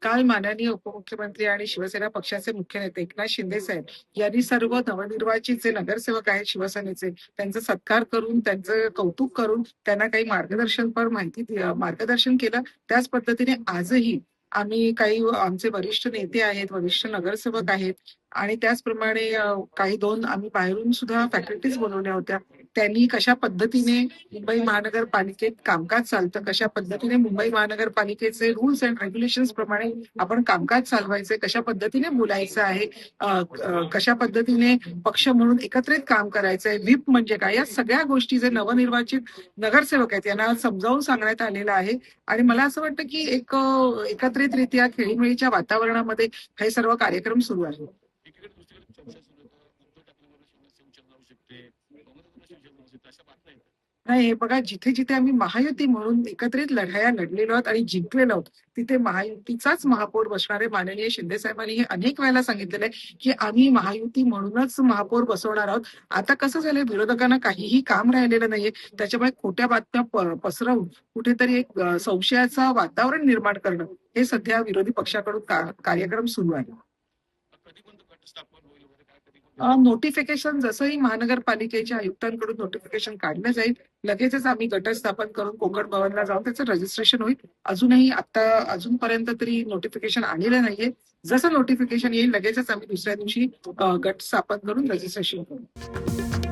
काल माननीय उपमुख्यमंत्री आणि शिवसेना पक्षाचे मुख्य नेते एकनाथ शिंदे साहेब यांनी सर्व नवनिर्वाचित जे नगरसेवक आहेत शिवसेनेचे त्यांचा सत्कार करून त्यांचं कौतुक करून त्यांना काही मार्गदर्शन केलं. त्याच पद्धतीने आजही आम्ही काही आमचे वरिष्ठ नेते आहेत, वरिष्ठ नगरसेवक आहेत आणि त्याचप्रमाणे काही 2 आम्ही बाहेरून सुद्धा फॅकल्टीज बोलवल्या होत्या. त्यांनी कशा पद्धतीने मुंबई महानगरपालिकेत कामकाज चालतं, कशा पद्धतीने मुंबई महानगरपालिकेचे रूल्स अँड रेग्युलेशन्स प्रमाणे आपण कामकाज चालवायचे, कशा पद्धतीने बोलायचं आहे, कशा पद्धतीने पक्ष म्हणून एकत्रित काम करायचंय, व्हीप म्हणजे काय, या सगळ्या गोष्टी जे नवनिर्वाचित नगरसेवक आहेत यांना समजावून सांगण्यात आलेलं आहे. आणि मला असं वाटतं की एक एकत्रितरित्या खेळीमेळीच्या वातावरणामध्ये हे सर्व कार्यक्रम सुरू आहेत. एकीकडे दुसरीकडे चर्चा सुरू होतं, उद्धव ठाकरेंवर शिवसेना उच्च शकते, काँग्रेसवर शिवसेना होऊ शकते, अशा बातम्या आहेत. नाही, हे बघा, जिथे जिथे आम्ही महायुती म्हणून एकत्रित लढाया लढलेलो आहोत आणि जिंकलेलो आहोत, तिथे महायुतीचाच महापौर बसणारे माननीय शिंदे साहेबांनी हे अनेक वेळेला सांगितलेलं आहे की आम्ही महायुती म्हणूनच महापौर बसवणार आहोत. आता कसं झालंय, विरोधकांना काहीही काम राहिलेलं नाहीये. त्याच्यामुळे खोट्या बातम्या पसरवून कुठेतरी एक संशयाचं वातावरण निर्माण करणं हे सध्या विरोधी पक्षाकडून कार्यक्रम सुरू आहे. कधीपर्यंत घटस्थापन होईल वगैरे काय कधी नोटिफिकेशन जसंही महानगरपालिकेच्या आयुक्तांकडून नोटिफिकेशन काढलं जाईल, लगेचच आम्ही गट स्थापन करून कोकण भवनला जाऊन त्याचं रजिस्ट्रेशन होईल. अजूनपर्यंत तरी नोटिफिकेशन आलेलं नाहीये. जसं नोटिफिकेशन येईल लगेचच आम्ही दुसऱ्या दिवशी गट स्थापन करून रजिस्ट्रेशन करू.